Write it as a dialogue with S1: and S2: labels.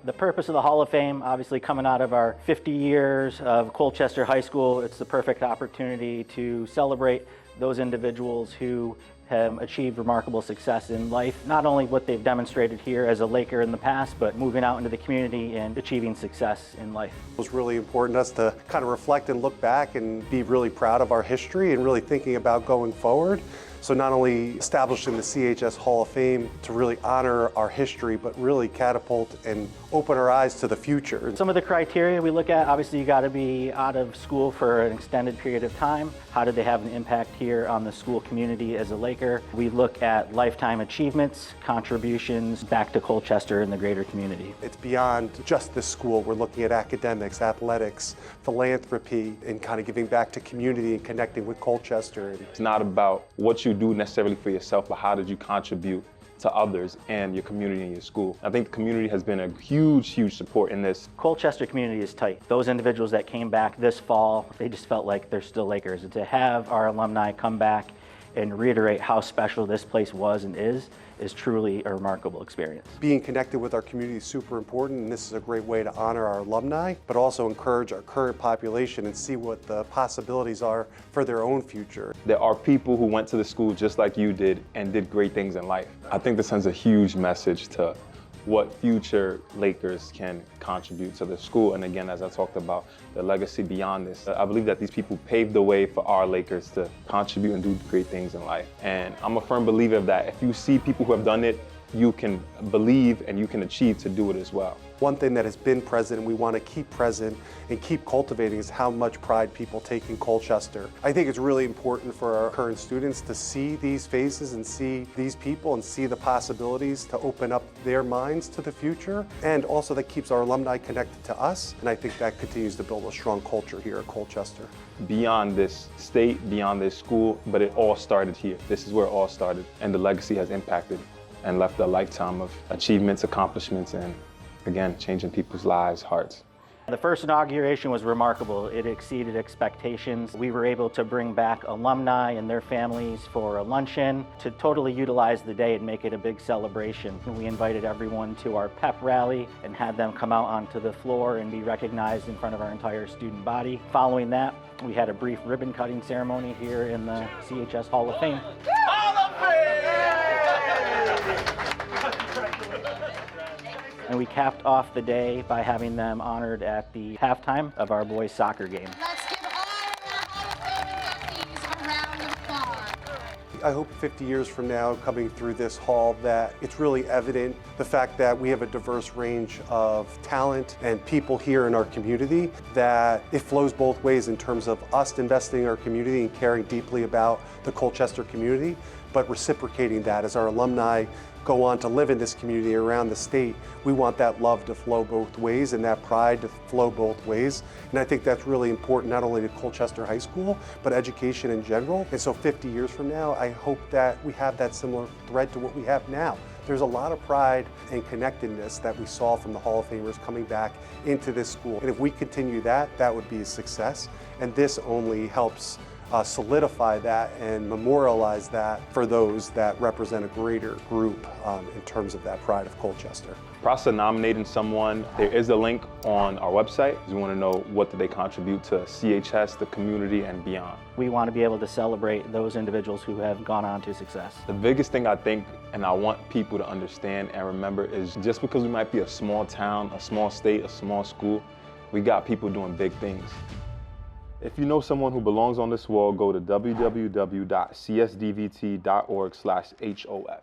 S1: The purpose of the Hall of Fame, obviously coming out of our 50 years of Colchester High School, it's the perfect opportunity to celebrate those individuals who have achieved remarkable success in life. Not only what they've demonstrated here as a Laker in the past, but moving out into the community and achieving success in life.
S2: It was really important to us to kind of reflect and look back and be really proud of our history and really thinking about going forward. So not only establishing the CHS Hall of Fame to really honor our history, but really catapult and open our eyes to the future.
S1: Some of the criteria we look at, obviously you got to be out of school for an extended period of time. How did they have an impact here on the school community as a Laker? We look at lifetime achievements, contributions back to Colchester and the greater community.
S2: It's beyond just the school. We're looking at academics, athletics, philanthropy, and kind of giving back to community and connecting with Colchester.
S3: It's not about what you do necessarily for yourself, but how did you contribute to others and your community and your school. I think the community has been a huge support in this.
S1: Colchester community is tight. Those individuals that came back this fall, they just felt like they're still Lakers. And to have our alumni come back and reiterate how special this place was and is truly a remarkable experience.
S2: Being connected with our community is super important, and this is a great way to honor our alumni, but also encourage our current population and see what the possibilities are for their own future.
S3: There are people who went to the school just like you did and did great things in life. I think this sends a huge message to what future Lakers can contribute to the school. And again, as I talked about, the legacy beyond this. I believe that these people paved the way for our Lakers to contribute and do great things in life. And I'm a firm believer of that. If you see people who have done it, you can believe and you can achieve to do it as well.
S2: One thing that has been present and we want to keep present and keep cultivating is how much pride people take in Colchester. I think it's really important for our current students to see these faces and see these people and see the possibilities to open up their minds to the future. And also that keeps our alumni connected to us. And I think that continues to build a strong culture here at Colchester.
S3: Beyond this state, beyond this school, but it all started here. This is where it all started. And the legacy has impacted and left a lifetime of achievements, accomplishments, and again, changing people's lives, hearts.
S1: The first inauguration was remarkable. It exceeded expectations. We were able to bring back alumni and their families for a luncheon to totally utilize the day and make it a big celebration. We invited everyone to our pep rally and had them come out onto the floor and be recognized in front of our entire student body. Following that, we had a brief ribbon cutting ceremony here in the CHS Hall of Fame. And we capped off the day by having them honored at the halftime of our boys' soccer game.
S4: Let's give all our Hall of Fame inductees a round of applause.
S2: I hope 50 years from now, coming through this hall, that it's really evident the fact that we have a diverse range of talent and people here in our community, that it flows both ways in terms of us investing in our community and caring deeply about the Colchester community, but reciprocating that as our alumni go on to live in this community around the state. We want that love to flow both ways and that pride to flow both ways. And I think that's really important, not only to Colchester High School, but education in general. And so 50 years from now, I hope that we have that similar thread to what we have now. There's a lot of pride and connectedness that we saw from the Hall of Famers coming back into this school. And if we continue that, that would be a success. And this only helps solidify that and memorialize that for those that represent a greater group in terms of that pride of Colchester.
S3: Process of nominating someone, there is a link on our website. We want to know what did they contribute to CHS, the community, and beyond.
S1: We want to be able to celebrate those individuals who have gone on to success.
S3: The biggest thing I think, and I want people to understand and remember, is just because we might be a small town, a small state, a small school, we got people doing big things. If you know someone who belongs on this wall, go to www.csdvt.org/HOF.